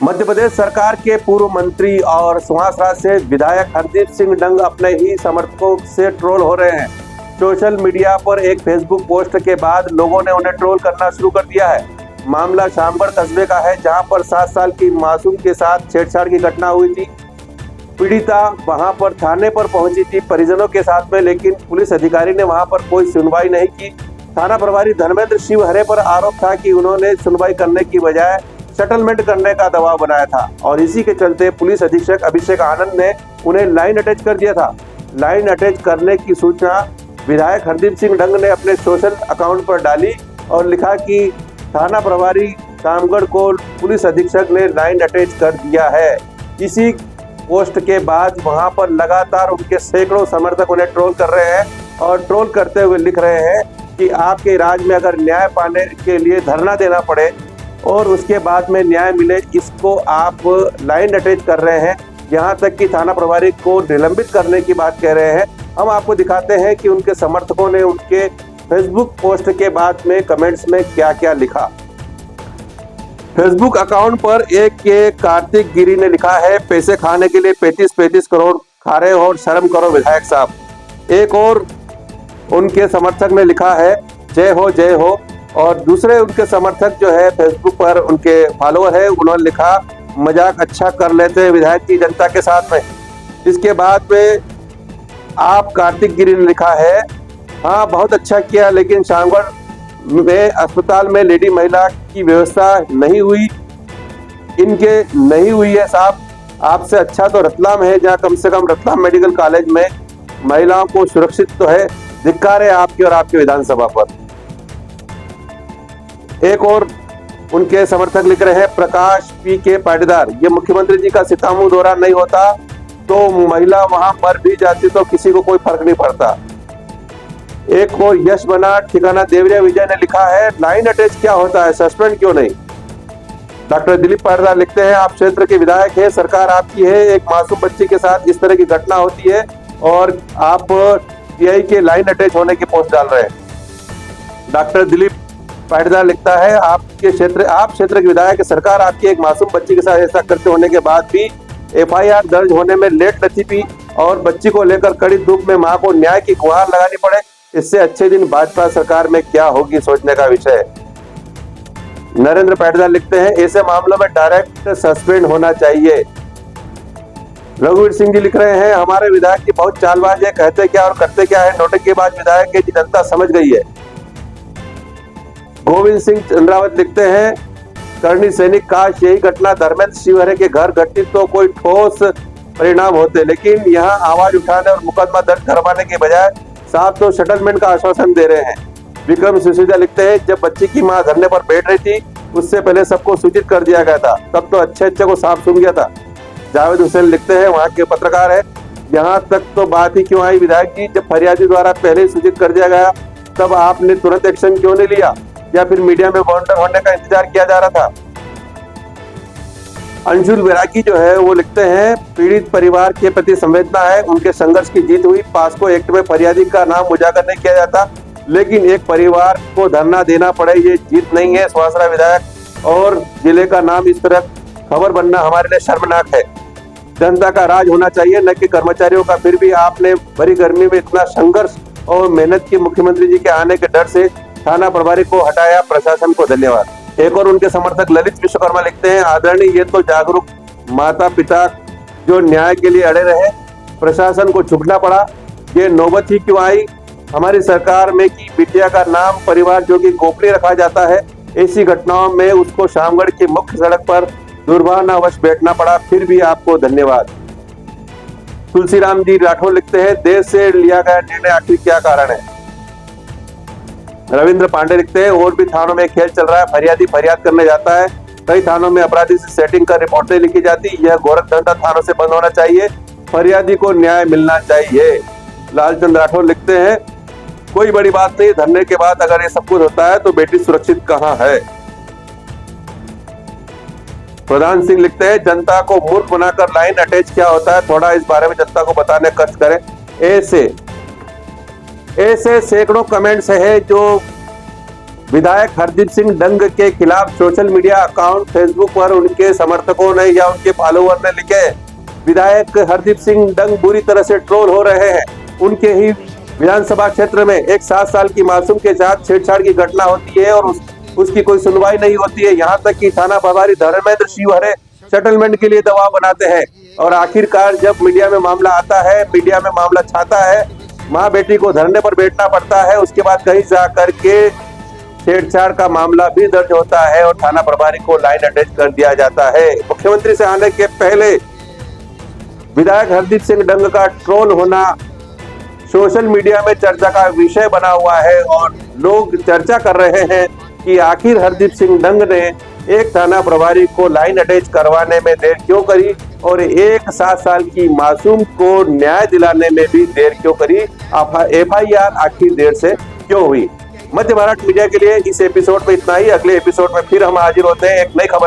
मध्य प्रदेश सरकार के पूर्व मंत्री और सुहासराज से विधायक हरदीप सिंह डंग अपने ही समर्थकों से ट्रोल हो रहे हैं। सोशल मीडिया पर एक फेसबुक पोस्ट के बाद लोगों ने उन्हें ट्रोल करना शुरू कर दिया है। मामला शामगढ़ कस्बे का है, जहां पर 7 साल की मासूम के साथ छेड़छाड़ की घटना हुई थी। पीड़िता वहां पर थाने पर पहुंची थी परिजनों के साथ में, लेकिन पुलिस अधिकारी ने वहां पर कोई सुनवाई नहीं की। थाना प्रभारी धर्मेंद्र शिवहरे पर आरोप था कि उन्होंने सुनवाई करने की बजाय सेटलमेंट करने का दबाव बनाया था और इसी के चलते पुलिस अधीक्षक अभिषेक आनंद ने उन्हें लाइन अटैच कर दिया था। लाइन अटैच करने की सूचना विधायक हरदीप सिंह डंग ने अपने सोशल अकाउंट पर डाली और लिखा कि थाना प्रभारी शामगढ़ को पुलिस अधीक्षक ने लाइन अटैच कर दिया है। इसी पोस्ट के बाद वहां पर लगातार उनके सैकड़ों समर्थक उन्हें ट्रोल कर रहे हैं और ट्रोल करते हुए लिख रहे हैं कि आपके राज्य में अगर न्याय पाने के लिए धरना देना पड़े और उसके बाद में न्याय मिले, इसको आप लाइन अटैच कर रहे हैं। यहाँ तक कि थाना प्रभारी को निलंबित करने की बात कह रहे हैं। हम आपको दिखाते हैं कि उनके समर्थकों ने उनके फेसबुक पोस्ट के बाद में कमेंट्स में क्या क्या लिखा। फेसबुक अकाउंट पर एक के कार्तिक गिरी ने लिखा है, पैसे खाने के लिए 35-35 करोड़ खा रहे हो और शर्म करो विधायक साहब। एक और उनके समर्थक ने लिखा है, जय हो। और दूसरे उनके समर्थक जो है फेसबुक पर उनके फॉलोअर है, उन्होंने लिखा, मजाक अच्छा कर लेते हैं विधायक की जनता के साथ में। इसके बाद में आप कार्तिक गिरी ने लिखा है, हाँ बहुत अच्छा किया, लेकिन शामगढ़ में अस्पताल में लेडी महिला की व्यवस्था नहीं हुई, इनके नहीं हुई है साहब। आपसे अच्छा तो रतलाम है, जहाँ कम से कम रतलाम मेडिकल कॉलेज में महिलाओं को सुरक्षित तो है। धिक्कार है आपकी और आपके विधानसभा पर। एक और उनके समर्थक लिख रहे हैं, प्रकाश पी.के. पाटीदार, ये मुख्यमंत्री जी का सीतामऊ दौरा नहीं होता तो महिला वहां मर भी जाती तो किसी को कोई फर्क नहीं पड़ता। एक और यश बना ठिकाना देवरिया विजय ने लिखा है, लाइन अटैच क्या होता है, सस्पेंड क्यों नहीं। डॉक्टर दिलीप पाटीदार लिखते हैं, आप क्षेत्र के विधायक है, सरकार आपकी है, एक मासूम बच्ची के साथ इस तरह की घटना होती है और आप टीआई के लाइन अटैच होने की पोस्ट डाल रहे हैं। डॉक्टर दिलीप पाटीदार लिखता है, आप क्षेत्र के विधायक, सरकार आपकी एक मासूम बच्ची के साथ ऐसा करते होने के बाद भी एफआईआर दर्ज होने में लेट लती थी और बच्ची को लेकर कड़ी धूप में मां को न्याय की गुहार लगानी पड़े। इससे अच्छे दिन भाजपा सरकार में क्या होगी, सोचने का विषय है। नरेंद्र पाटीदार लिखते हैं, ऐसे मामलों में डायरेक्ट सस्पेंड होना चाहिए। रघुवीर सिंह जी लिख रहे हैं, हमारे विधायक की बहुत चालबाज है, कहते क्या और करते क्या है, नौटंकीबाज विधायक है, जनता समझ गई है। गोविंद सिंह चंद्रावत लिखते हैं, करनी सैनिक, काश यही घटना धर्मेंद्र शिवहरे के घर घटती तो कोई ठोस परिणाम होते, लेकिन यहाँ आवाज उठाने और मुकदमा दर्ज करवाने के बजाय साहब तो सेटलमेंट का आश्वासन दे रहे हैं। विक्रम सिसोदिया लिखते हैं, जब बच्ची की मां धरने पर बैठ रही थी उससे पहले सबको सूचित कर दिया गया था, तब तो अच्छे को सांप सूंघ गया था। जावेद हुसैन लिखते हैं, वहां के पत्रकार है, यहाँ तक तो बात ही क्यों आई विधायक जी, जब फरियादी द्वारा पहले ही सूचित कर दिया गया तब आपने तुरंत एक्शन क्यों नहीं लिया, या फिर मीडिया में वार्निंग होने का इंतजार किया जा रहा था। अंशुल बैरागी जो है वो लिखते हैं, पीड़ित परिवार के प्रति संवेदना है, उनके संघर्ष की जीत हुई। पास्को एक्ट में फरियादी का नाम उजागर नहीं किया जाता, लेकिन एक परिवार को धरना देना पड़े ये जीत नहीं है। सुहासरा विधायक और जिले का नाम इस तरह खबर बनना हमारे लिए शर्मनाक है। जनता का राज होना चाहिए, न कि कर्मचारियों का। फिर भी आपने भरी गर्मी में इतना संघर्ष और मेहनत की, मुख्यमंत्री जी के आने के डर से थाना प्रभारी को हटाया, प्रशासन को धन्यवाद। एक और उनके समर्थक ललित विश्वकर्मा लिखते हैं, आदरणीय, ये तो जागरूक माता पिता जो न्याय के लिए अड़े रहे, प्रशासन को झुकना पड़ा, ये नौबत ही क्यों आई। हमारी सरकार में की बिटिया का नाम परिवार जो कि गोपनीय रखा जाता है, ऐसी घटनाओं में उसको शामगढ़ की मुख्य सड़क पर दुर्भावनावश बैठना पड़ा, फिर भी आपको धन्यवाद। तुलसीराम जी राठौर लिखते हैं, देश से लिया गया निर्णय आखिर क्या कारण है। रविंद्र पांडे लिखते हैं, और भी थानों में खेल चल रहा है, फरियादी फरियाद करने जाता है, कई थानों में अपराधी से सेटिंग कर रिपोर्ट नहीं लिखी जाती, यह गोरखधंधा थानों से बंद होना चाहिए, फरियादी को न्याय मिलना चाहिए। लालचंद राठौर लिखते हैं, कोई बड़ी बात नहीं, धरने के बाद अगर ये सब कुछ होता है तो बेटी सुरक्षित कहाँ है। प्रधान सिंह लिखते हैं, जनता को मूर्ख बनाकर लाइन अटैच क्या होता है, थोड़ा इस बारे में जनता को बताने कष्ट करें। ऐसे सैकड़ों कमेंट्स है जो विधायक हरदीप सिंह डंग के खिलाफ सोशल मीडिया अकाउंट फेसबुक पर उनके समर्थकों ने या उनके फॉलोअर ने लिखे, विधायक हरदीप सिंह डंग बुरी तरह से ट्रोल हो रहे हैं। उनके ही विधानसभा क्षेत्र में एक 7 साल की मासूम के साथ छेड़छाड़ की घटना होती है और उसकी कोई सुनवाई नहीं होती है। यहाँ तक कि थाना प्रभारी धर्मेंद्र शिवहरे सेटलमेंट के लिए दबाव बनाते हैं और आखिरकार जब मीडिया में मामला आता है, मीडिया में मामला छाता है, माँ बेटी को धरने पर बैठना पड़ता है। उसके बाद कहीं जा करके छेड़छाड़ का मामला भी दर्ज होता है और थाना प्रभारी को लाइन अटैच कर दिया जाता है। मुख्यमंत्री से आने के पहले विधायक हरदीप सिंह डंग का ट्रोल होना सोशल मीडिया में चर्चा का विषय बना हुआ है और लोग चर्चा कर रहे हैं कि आखिर हरदीप सिंह डंग ने एक थाना प्रभारी को लाइन अटैच करवाने में देर क्यों करी और एक 7 साल की मासूम को न्याय दिलाने में भी देर क्यों करी। FIR आखिर देर से क्यों हुई। मध्य महाराष्ट्र मीडिया के लिए इस एपिसोड में इतना ही। अगले एपिसोड में फिर हम हाजिर होते हैं एक नई खबर के